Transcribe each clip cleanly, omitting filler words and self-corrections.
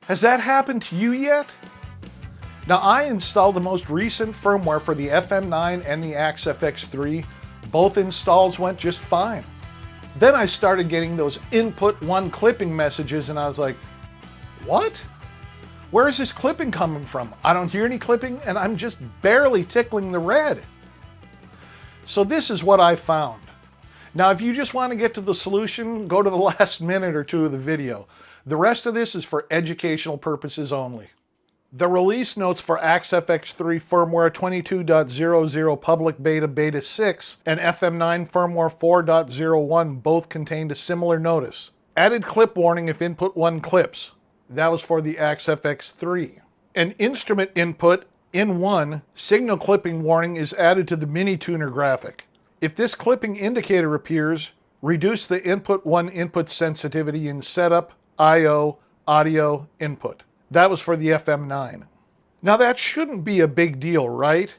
Has that happened to you yet? Now, I installed the most recent firmware for the FM9 and the AXFX3. Both installs went just fine. Then I started getting those input 1 clipping messages and I was like, what? Where is this clipping coming from? I don't hear any clipping and I'm just barely tickling the red. So this is what I found. Now, if you just want to get to the solution, go to the last minute or two of the video. The rest of this is for educational purposes only. The release notes for AXFX3 firmware 22.00 public beta beta 6 and FM9 firmware 4.01 both contained a similar notice. Added clip warning if input 1 clips. That was for the AXFX3. An instrument input in 1 signal clipping warning is added to the mini tuner graphic. If this clipping indicator appears, reduce the input 1 input sensitivity in setup, I/O, audio, input. That was for the FM9. Now that shouldn't be a big deal, right?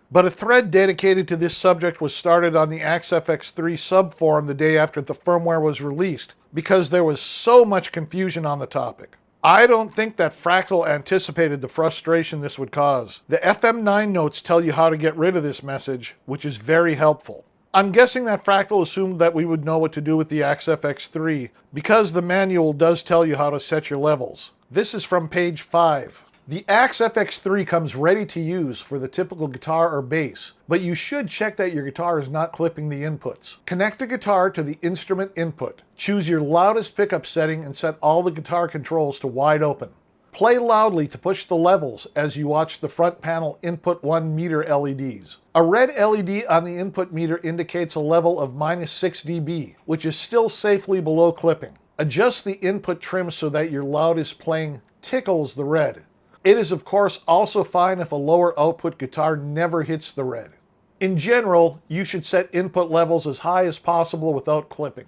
But a thread dedicated to this subject was started on the AXFX3 subforum the day after the firmware was released because there was so much confusion on the topic. I don't think that Fractal anticipated the frustration this would cause. The FM9 notes tell you how to get rid of this message, which is very helpful. I'm guessing that Fractal assumed that we would know what to do with the AXFX3 because the manual does tell you how to set your levels. This is from page 5. The AXFX3 comes ready to use for the typical guitar or bass, but you should check that your guitar is not clipping the inputs. Connect the guitar to the instrument input. Choose your loudest pickup setting and set all the guitar controls to wide open. Play loudly to push the levels as you watch the front panel input 1 meter LEDs. A red LED on the input meter indicates a level of -6 dB, which is still safely below clipping. Adjust the input trim so that your loudest playing tickles the red. It is of course also fine if a lower output guitar never hits the red. In general, you should set input levels as high as possible without clipping.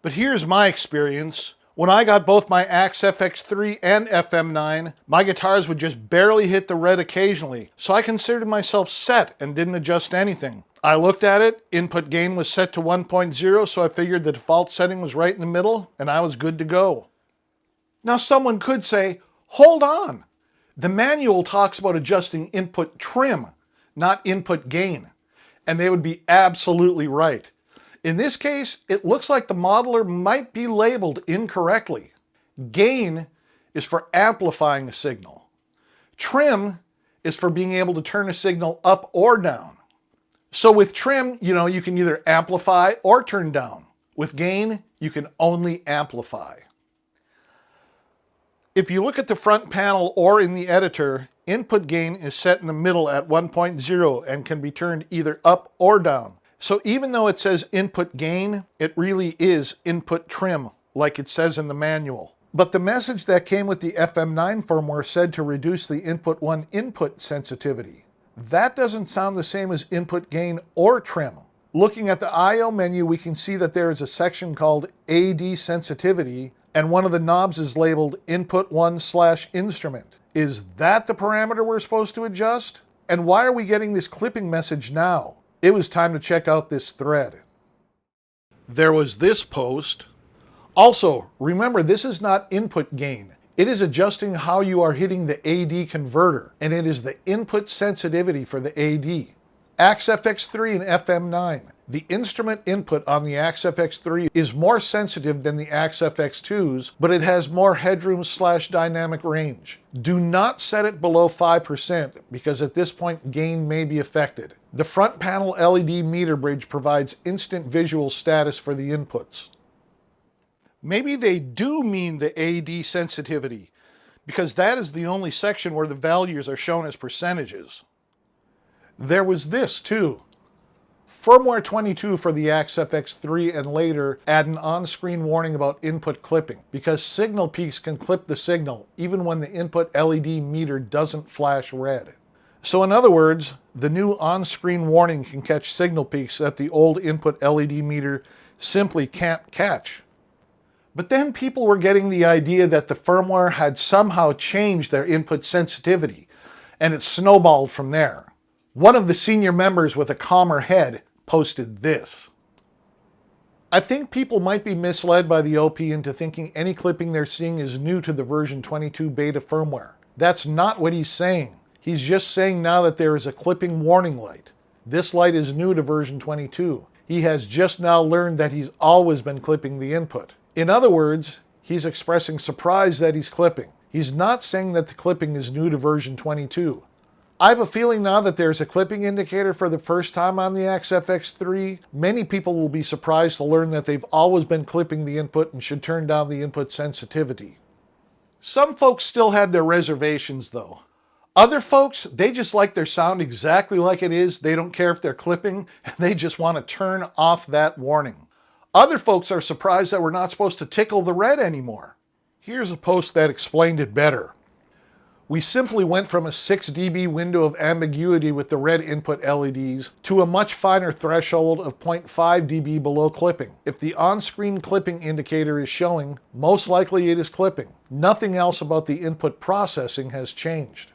But here's my experience. When I got both my AXFX3 and FM9, my guitars would just barely hit the red occasionally, so I considered myself set and didn't adjust anything. I looked at it, input gain was set to 1.0, so I figured the default setting was right in the middle, and I was good to go. Now someone could say, hold on! The manual talks about adjusting input trim, not input gain. And they would be absolutely right. In this case, it looks like the modeler might be labeled incorrectly. Gain is for amplifying a signal. Trim is for being able to turn a signal up or down. So with trim, you can either amplify or turn down. With gain, you can only amplify. If you look at the front panel or in the editor, input gain is set in the middle at 1.0 and can be turned either up or down. So even though it says input gain, it really is input trim, like it says in the manual. But the message that came with the FM9 firmware said to reduce the input 1 input sensitivity. That doesn't sound the same as input gain or trim. Looking at the I/O menu, we can see that there is a section called AD sensitivity, and one of the knobs is labeled input 1/instrument. Is that the parameter we're supposed to adjust? And why are we getting this clipping message now? It was time to check out this thread. There was this post. Also, remember, this is not input gain. It is adjusting how you are hitting the AD converter, and it is the input sensitivity for the AD. AXFX3 and FM9. The instrument input on the AXFX3 is more sensitive than the AXFX2's, but it has more headroom/dynamic range. Do not set it below 5% because at this point gain may be affected. The front panel LED meter bridge provides instant visual status for the inputs. Maybe they do mean the AD sensitivity, because that is the only section where the values are shown as percentages. There was this too. Firmware 22 for the AXFX3 and later add an on-screen warning about input clipping, because signal peaks can clip the signal even when the input LED meter doesn't flash red. So in other words, the new on-screen warning can catch signal peaks that the old input LED meter simply can't catch. But then people were getting the idea that the firmware had somehow changed their input sensitivity, and it snowballed from there. One of the senior members with a calmer head posted this. I think people might be misled by the OP into thinking any clipping they're seeing is new to the version 22 beta firmware. That's not what he's saying. He's just saying now that there is a clipping warning light. This light is new to version 22. He has just now learned that he's always been clipping the input. In other words, he's expressing surprise that he's clipping. He's not saying that the clipping is new to version 22. I have a feeling now that there's a clipping indicator for the first time on the XFX3. Many people will be surprised to learn that they've always been clipping the input and should turn down the input sensitivity. Some folks still had their reservations though. Other folks, they just like their sound exactly like it is. They don't care if they're clipping, and they just want to turn off that warning. Other folks are surprised that we're not supposed to tickle the red anymore. Here's a post that explained it better. We simply went from a 6 dB window of ambiguity with the red input LEDs to a much finer threshold of 0.5 dB below clipping. If the on-screen clipping indicator is showing, most likely it is clipping. Nothing else about the input processing has changed.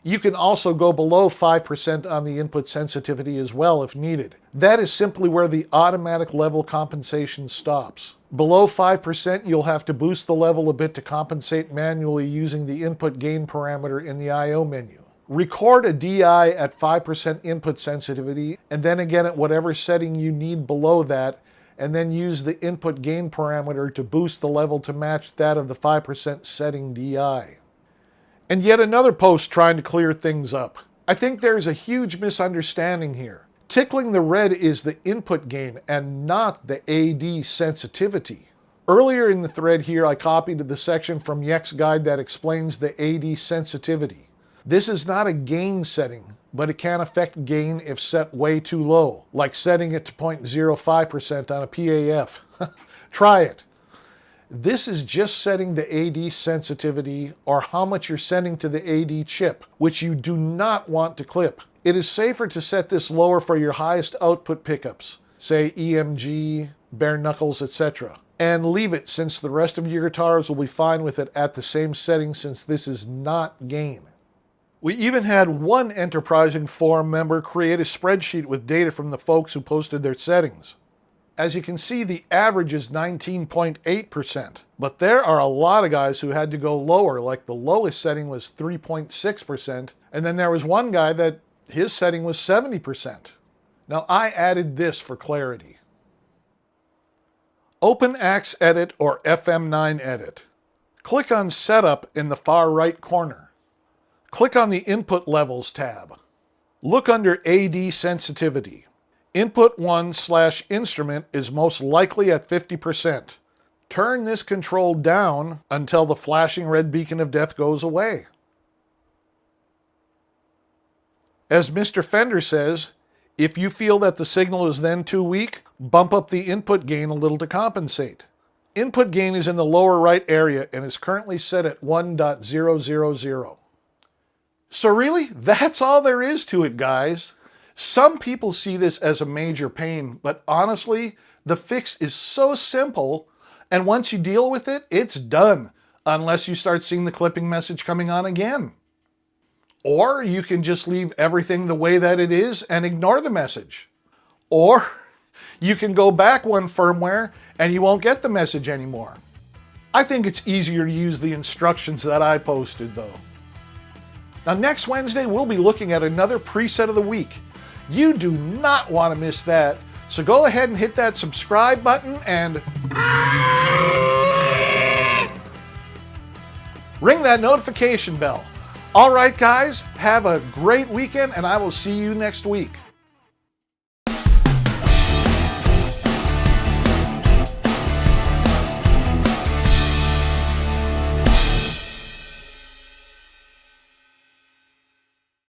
You can also go below 5% on the input sensitivity as well if needed. That is simply where the automatic level compensation stops. Below 5%, you'll have to boost the level a bit to compensate manually using the input gain parameter in the I/O menu. Record a DI at 5% input sensitivity, and then again at whatever setting you need below that, and then use the input gain parameter to boost the level to match that of the 5% setting DI. And yet another post trying to clear things up. I think there's a huge misunderstanding here. Tickling the red is the input gain and not the AD sensitivity. Earlier in the thread here, I copied the section from Yek's guide that explains the AD sensitivity. This is not a gain setting, but it can affect gain if set way too low, like setting it to 0.05% on a PAF. Try it. This is just setting the AD sensitivity or how much you're sending to the AD chip, which you do not want to clip. It is safer to set this lower for your highest output pickups, say EMG, bare knuckles, etc. And leave it since the rest of your guitars will be fine with it at the same setting since this is not gain. We even had one enterprising forum member create a spreadsheet with data from the folks who posted their settings. As you can see, the average is 19.8%, but there are a lot of guys who had to go lower, like the lowest setting was 3.6%, and then there was one guy that his setting was 70%. Now I added this for clarity. Open Axe Edit or FM9 Edit. Click on Setup in the far right corner. Click on the Input Levels tab. Look under AD Sensitivity. Input 1/instrument is most likely at 50%. Turn this control down until the flashing red beacon of death goes away. As Mr. Fender says, if you feel that the signal is then too weak, bump up the input gain a little to compensate. Input gain is in the lower right area and is currently set at 1.000. So really, that's all there is to it, guys. Some people see this as a major pain, but honestly, the fix is so simple, and once you deal with it, it's done, unless you start seeing the clipping message coming on again. Or you can just leave everything the way that it is and ignore the message. Or you can go back one firmware and you won't get the message anymore. I think it's easier to use the instructions that I posted though. Now next Wednesday, we'll be looking at another preset of the week. You do not want to miss that, so go ahead and hit that subscribe button and ring that notification bell. All right, guys, have a great weekend, and I will see you next week.